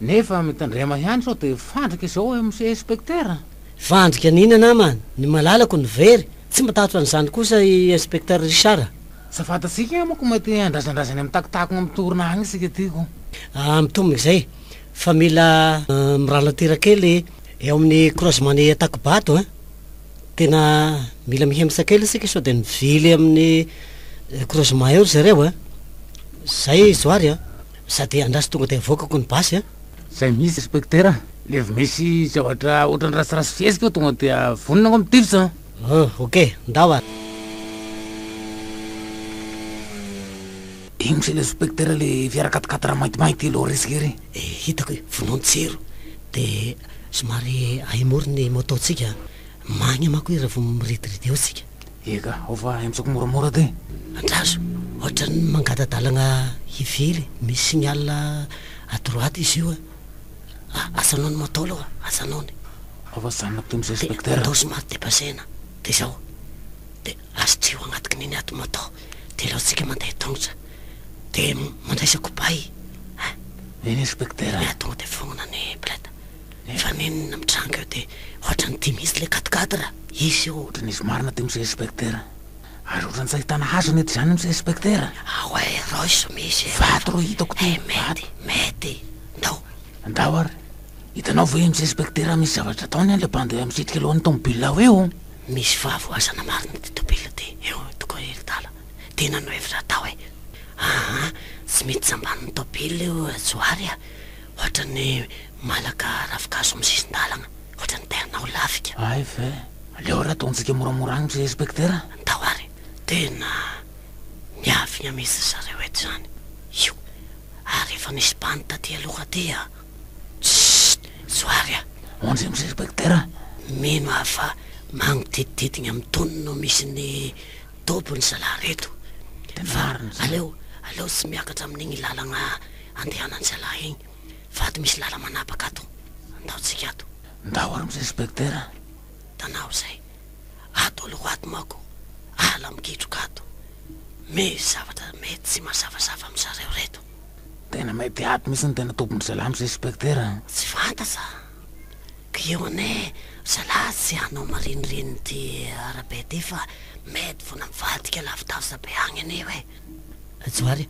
Nefa mitandrema ihany sao de fandrika zao misy inspektera. Fandrika an'ina namany ny malalako ny very tsy matahotra an'izany kosa i inspecteur Richard. Safatatsika mako mety andrazandrazany amin'ny takitakony amin'ny torina agny isika tiako. Mitomboka izay fa mila miralatira kely eo amin'ny croisement-ny Atakibato a. Tena mila mihemisa kely isika sao de nivily amin'ny croisement eo zareo a. Zay Joary a sady andraso tonga de avokako ny basy a. Zay misy inspektera. Leva misy zavatra ohatrany rasirasy fiesika eo tonga dia vonina ngo amin'ny tifisa. Ok, ndao ary. Igny misy le inspektera le fiara katikatara maintimainty ilo resika ery. Hitako vonon-tsiro de somary aimory ny mototsika magny mako raha vo miritirity eo sika. Eka, ao fa emitsako moramora ty. Andraso ohatrany mangatadalagna hivily misy signal à droite izy io asanao ny moto aloha asanao ny ao fa zanako ty misy inspektera. atao somary depasena de zao de asitrio agnatiky niny ato moto de laotsika mandeha tongotra de mandraisako bay eny inspektera tonga de fognona ny plate fa ninona mitranga eo de ohatrany ty misy le katikatara izy io ohatrany izy marina ty misy inspektera. Ary ohatrany tsy ahitana hazo nety zany misy inspektera. Aoe roiso misy vato ro hitako ty. mety andao ary hitanao ve misy inspektera misy zavatra ataony any le bandy misitrika alohan'ny tomobile ao eo. misy vavoazana marina ty tobile ty eo toko eritala tena no hevitra atao e. Tsy mety samban'ny tobile eo Joary a ohatrany malaka ravikazo amin'ny sisin-dalagna ohatrany tenao lafika. Ay ve aleo raha ataontsika moramora agny misy inspektera. Andao ary tena miavina misy zareo eto zany io ary efa nisy bany taty aloha ty a. Joary a onzay misy inspektera. mino afa magnodidididiny amin'ny tony no misy ny tobony zalahy reto fa aleo tsy miakatra amin'igny lalagna andehanany zalahy igny fa ato misy lala manapaka ato andaotsika ato. Ndao ary misy inspektera. Tanao zay ato aloha ato mako ala mikitroka ato misy zavatra mety tsy mazavazava amin'ny zareo reto. Tena mety ato misy ny tena tompony zalahy misy inspektera. Tsy fantasa ka eo ane zalahy tsy hanao mariniriny ty arabe ty fa mety vona mivadika lavitavisa be agny aneo e. Joary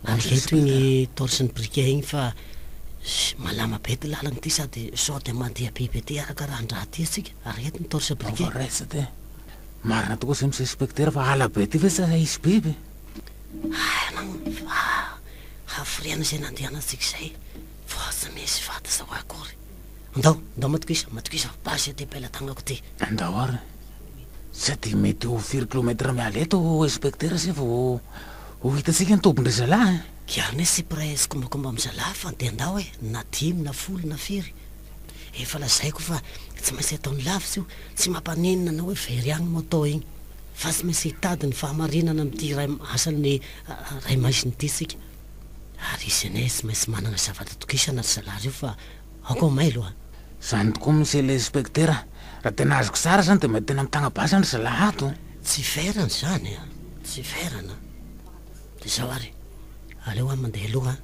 ary eto igny torche ny briquet igny fa malama be ty lalagna ty sady sao de mandeha biby ty arakaraha andraha ty asika ary eto ny torche briquet. Resa ty marina tokoa zay misy inspektera fa ala be ty ve sa isy biby. Hafiriana zay nandehana atsika zay fa tsy misy vata zao akory. Andao matikisa basy ty bela tagnako ty. Andao ary sady mety ho 4 kilometra mialeto inspektera sy vo ho hitatsika ny tompony zalahy. Kiarine sy presque kombakomba amin'ny zalahy fa de andao e na 10 na 10 na 4 efa lazaiko fa tsy maintsy ataony lavitsy io, tsy mampanenina na hoe very agny moto igny, fa tsy maintsy hitady ny fahamarinana am'ty ray asany ray maisiny ty sika. Ary izy ane tsy maintsy manana zavatra tokisana ry zalahy io fa aoko may loha. Zany tokoa monsieur l'inspecteur, raha tena azoko tsara zany de mety tena mitagna basany ry zalahy ato. Tsy verana zany a, tsy verana. De zao ary, aleo any mandeha aloha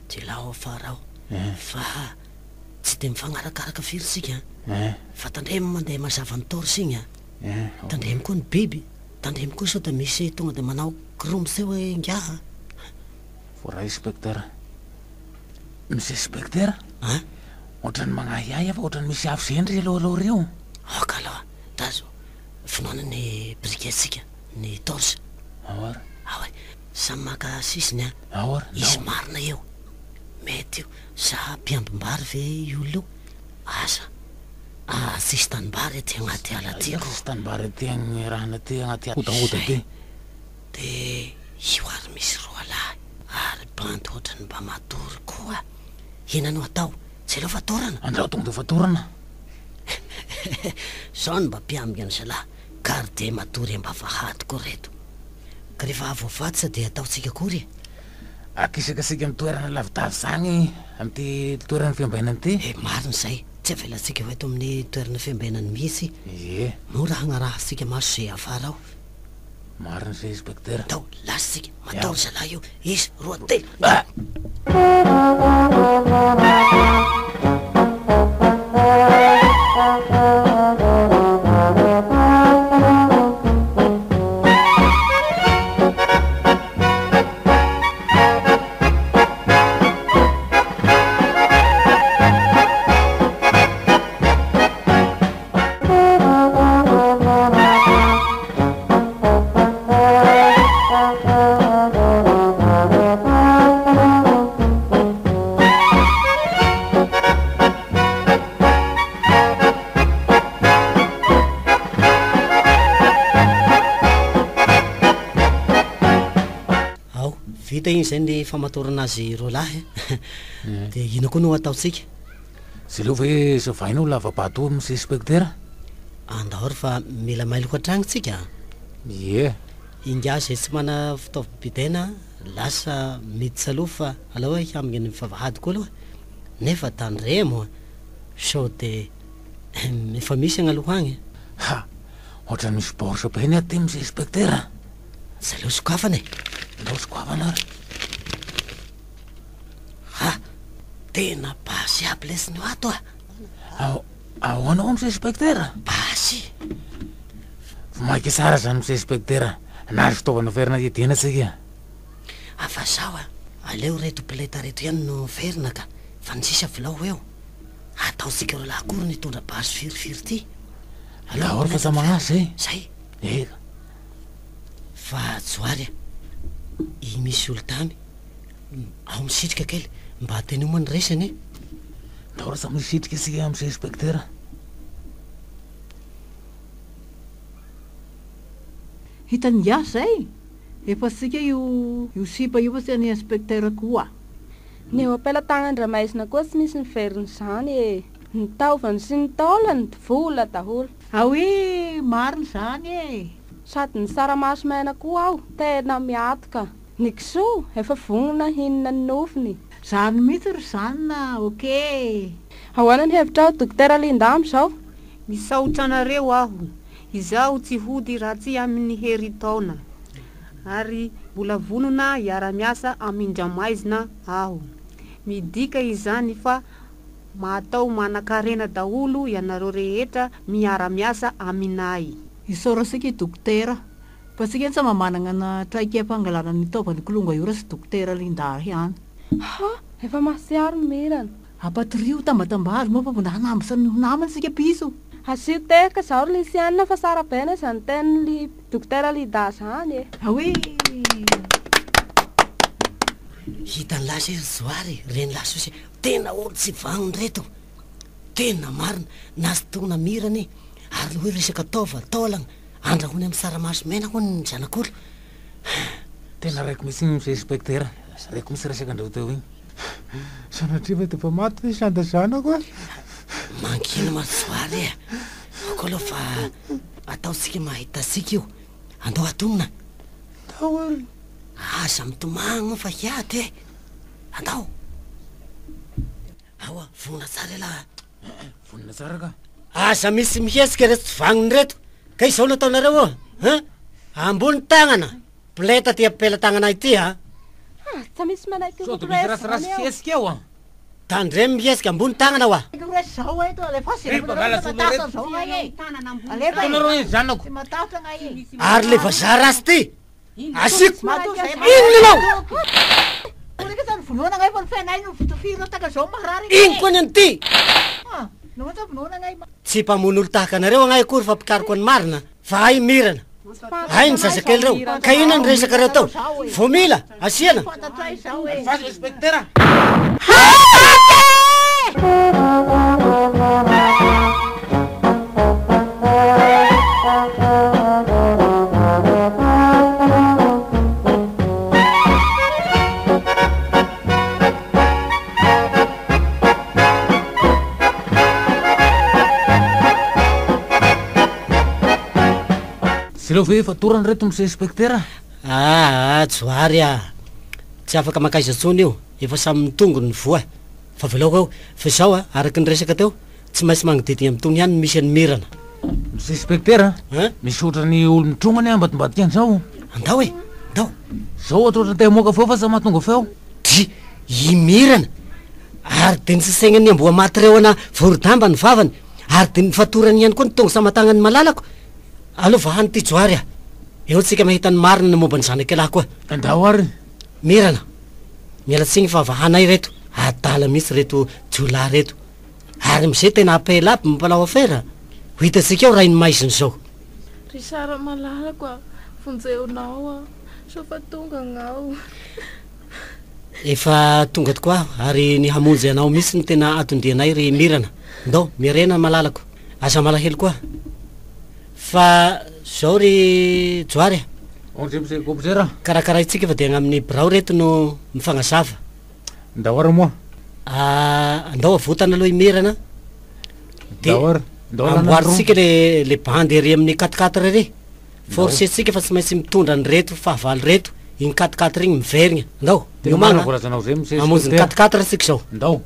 de lao afara ao, fa tsy de mifagnarakaraka firy sika fa tandremo mandeha mazava ny torse igny tandremo koa ny biby, tandremo koa sao de misy tonga de manao kromsy hoe ingaha. Raha inspecteur, monsieur inspecteur, ohatrany magnahiahy fa ohatrany misy afo zendry aloha reo. Aka aloha, tazo finoana ny briketsika, ny torse. Ahoara? Ahoy, samy maka sisiny a. Ahoara? Izy marina eo. Mety io, sa mpiambimbary ve olo io? Asa, sisy tanimbary ty agnaty ala tiako. Sisy tanimbary ty agny rahana ty agnaty odaoda ty. De io ary misy roa lahy, ary bandy ohatrany mba matory koa. Ina no atao? Tsy alo fatorana? Andrao tonga de fatorana. Zao no mba mpiambina zalahy, garde matory mba fahady koa reto. Ka rehefa avoavatsa de ataotsika kory. Akisakasika amin'ny toerana lavidavy zany am'ty toerana fiambainany ty. Marina zay, tsy avelatsika ho eto amin'ny toerana fiambainany mihitsy. Mora hagnarahasika maso zay afara ao. Marina zay inspecteur. Tao, lasitsika, matory zalahy io, izy, roa telo. Vita igny zay ny famatorana azy roa lahy de ino koa no ataotsika? Zay leo ve zavainao lava-bato monsieur inspecteur? Andahory fa mila mailoko an-tragno tsika. Inga zay tsy mana fitaovam-pidaina lasa miditsy aloha fa alao hoe hiambina ny favahady koa aloha nefa tandremo sao de efa misy agnaloha agny. Ohatrany misy borsa be ny aty monsieur inspecteur. Zay leo sokafana e. Ndao sokafana ary. Tena basy aby lesiny ato ahoanao monsieur inspecteur? Basy. Maika tsara zany monsieur inspecteur, nary fitaovana verina iadiana tsika. Afa zao aleo reto pleta reto ihany no verina ka fa ny sisa vilao eo. Ataotsika ro lakory ny tondra basy firifiry ty. Alahory fa sa magnazy zay. Eka. Fa joary i misy olo tamy ao misitrika kely mba teny oma ny resany. Ndahory sa misitrika sika monsieur inspecteur. Hitany gia zay efa sika io sipa io fa sy ny inspecteur koa. Ny eo ampelatangan-dramaisina koa tsy misy ny veriny zany e. Ny taovany sy ny taolany vola daholo. Aoe marina zany e. Sady ny saramaso maina koa ao, tena miatoka. Ny kisoa efa vonona hinana ny nofiny. Zany mihitsy ry zanona, okey. Ahoana ny hevitra ao dokotera Lindamo zao? Misaotra anareo aho. Izaho tsy hody ratsy amin'ny heri-taona. Ary mbola vonona hiara-miasa amin-dramaizina aho. Midika izany fa matao manan-karena daholo ianareo rehetra miara-miasa aminay. Isaorasika dokotera. Fa sika tsy mamanana na traikeam-pangalana ny taovany kolonga io sy dokotera Linda ihany. Efa masiaro mirana. Apatrio tambatambazy moa fa mbola hanamby ny namany sika piso. Asio teka zao lisianina fa sara bena izany tenin'ny dokotera Linda zany e. Aoe. Hitany lasa izy zoary, reny lasa hoe tena olo tsy vagnony reto. Tena marina, nasitona mirany ary hoe resaka taolagna andrahony amin'ny saramaso mena koa ny zanak'olo. Tena raiko misy monsieur inspecteur, raiko misy resaka andreo teo igny. Sanatria fa de fa maty hoe sanda zanako a. kina masoary koa aloha fa ataotsika mahita sika io andao atomina aza mitomagno fa hiady e andao aoa vonina tsara laha vonina tsara ka aza misy mihesika reto tsy vagnony reto ka izao nataonareo ambony tagnana pleta ty apela tagnana ity Tsy misy manaiky sao de misy rasirasy fiesika eo tandre mihesika ambony tagnana wa tonareo iny zanako ary le vazaha rasy ty asiko inonao iny koa ny anyty tsy mpamono olo tahaka anareo agnay akory fa pikariko any marina fa ay mirana ay ny sasakely reo ka ina ny resaka reo tao vo mila asiana fasy inspecteur sy leo ve fatorany reto misy inspecteur joary tsy afaka makaizatsony io efa samy mitongo ny voa fa veloko eo fa zao araky ny resaka teo tsy maintsy magnodidigny amtony ihany misy any mirana misy inspecteur misotra ny olo mitrongany ambadimbadika any zao andao e andao zao ohatroatra temoaka feo fa sa mahatonga feo dy imirana ary de nisasagnany amboa maty reo ana vorodamba ny vavany ary de nifatorany ihany koa ny tongo samatagnany malalako alova hany ty joary eo tsika mahita ny marina ny momba ny zanaky lahy koa andao ary mirana mialatsigny fa vahanay reto adala misy reto jiolahy reto ary mizay tena apela aby mampalao afera ho hitatsika eo raha iny maiziny zao ry sara malalako vonjeonao so fa tonga gnao efa tonga tokoa ary ny hamonjy anao misy ny tena atondrianay ry mirana ndao mirena malalako asa malahelo koa fa zao ry joary karakara itsika fa de agnamin'ny brao reto no mifagnazava ndao ary moa andao avotana aloha imirana de amboaritsika le bandy ery amin'ny 4-4 ry force tsika fa tsy maintsy mitondra ny reto fahavalo reto iny 4-4 igny miverigna ndao miomagna amonjy ny 4-4 tsika zao ndao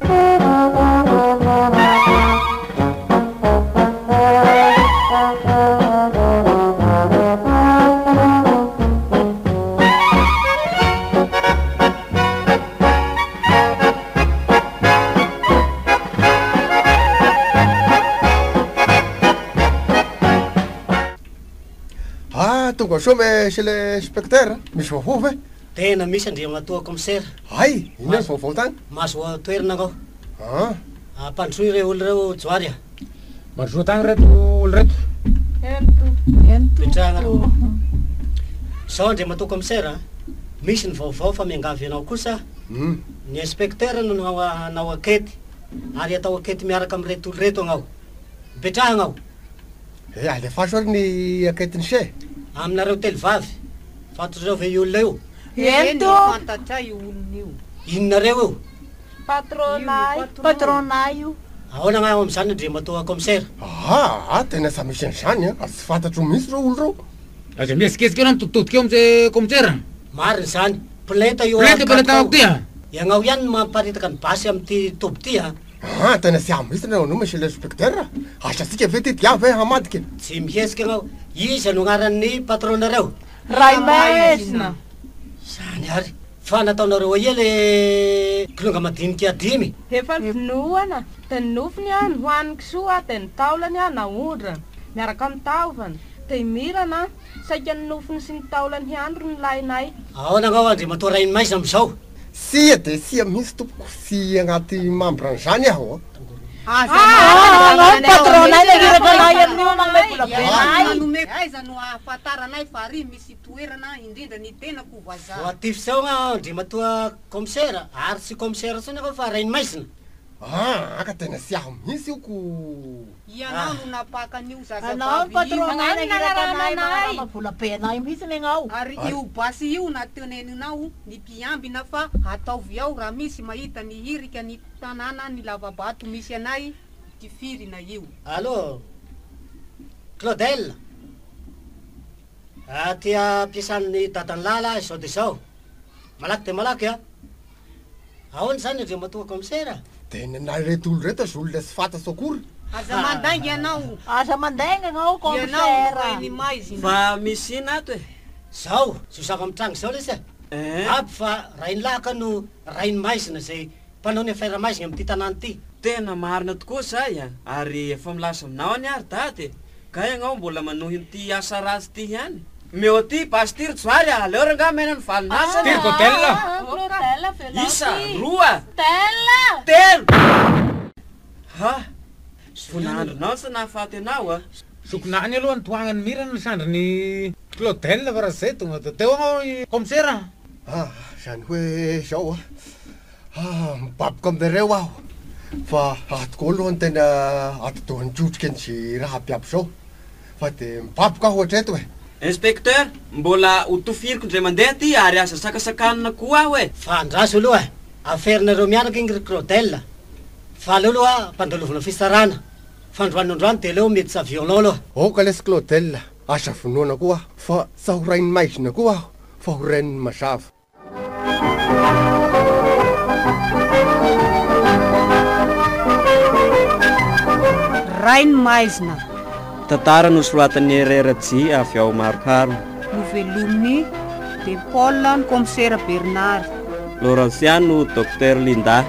tonga soa monsieur le inspecteur misy vaovao ve tena misy andria matoa commissaire ay ina vaovao tany maso toerana ngao ampandroy re olo reo joary mandroa tagny reto olo reto petrahana sao andria matoa commissaire misy ny vaovao fa miangavy anao kosa ny inspecteur no nao akety ary atao akety miaraka amy reto olo reto agnao mipetrahagnao alefaso ary ny aketiny se aminareo telo vavy fantatrareo ve olona io fantatray olon'io inonareo io patronay io ahoana gnao am'izany andria matoa commissaire tena sa misy an'izany tsy fantatro misy reo olo reo aza mihesikesika eo mitototoko eo am'izay commissaire mariny zany pleta io pleta ty ianao ihany mamparitaka ny basy am'ty toby ty tena sy amisy reo anao monsieur l'inspecteur asatsika ve ty dia ve hamadika tsy mihesika anao izy no agnaran'ny patronareo raimaesina zany ary fa nataonareo ia le kilonga madiniky adimy efa vinoana de nofony a nohaniko soa de nitaolany a naondrana miaraka amy taovana de imirana saika ny nofony sy ny taolany andro ny lainay ahoana angao andri matoa rainy maiza am'izao sia de sia misy tompoko sy agnaty mambrany zany aho patronay nagirakanay amin'io magnay vola benay aiza no ahafataranay fa ary misy toerana indrindra ny tenako vazaha voatify sao gna andri matoa commissaire ary tsy commissaire tsony ako fa rainy maizina ka tena sy aho misy io ko ianao no napakan'io anao ny patronay nagirakanay vola benay mihitsiny agnao ary io basy io nateneninao ny mpiambina fa ataovy ao raha misy mahita ny hirika ny tanàna ny lavabato misy anay ty firina io. Allô, Claudel. Ty ampiasan'ny dadan'ny lala izao dia izao. Malaky dia malaky a. Ahoana zany ireo matoa commissaire? Dia nareto olo reto olona tsy fantatro akory. Aza mandainga ianao. Aza mandainga ianao Ianao commissaire. rainy maizina. Fa misy ina ato e. Zao, zosaka mitrango zao lesy e. Aby fa rainy laka no rainy maizina zay mpanao ny affaire maizina amin'ity tanàna ity. Tena marina tokoa zay a. Ary efa milasa aminao any ary dady. Ka ianao mbola manohy n'ity asa ratsy ity ihany. Meo aty pastir tsoary a. Aleo ranga mena ny valinasa. Tirko hôtel. Hôtel felao. Isa, roa. Tela. Telo. Ha? Vonandronao sy nahafaty anao a. Sokonany aloha ny toagnany mirana ny sandriny Claudel fa raha zay tonga da teo ao i commissaire. Zany hoe zao mibaboka aminareo aho. Fa atoko aloha ny tena atodohan'ny trotrika an'izay raha abiaby zao. Fa dia mibaboka aho hatreto e. Inspecteur, mbola hotofiriko indray mandeha ty ary asa sakasakanina koa aho e. Fa andraso aloha e. Affaire-nareo mianaka iny Claudel. Fa aleo aloha mpandalovana fisarana. Fandroan'androany dia aleo mety sa violon aloha. Ka lesy Claudel, asa vonoana koa fa sa ho rainy maizina koa aho, fa ho rainy mazava. Rainy maizina. Tantara nosoratan'ny RRJ avy ao Marokaro. Novelominy de Paul no commissaire Bernard. Laurentiano Dr Linda.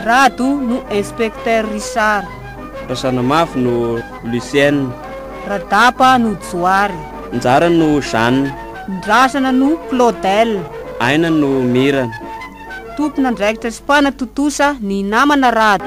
Rado no inspecteur Richard. Rasanamafy no Lucienne. Radapa no Joary. Njara no Jeanne. Ndrasana no Claudel. Aina no Mirana. Tompona andraikitra sy mpana totosa ny namana Rado.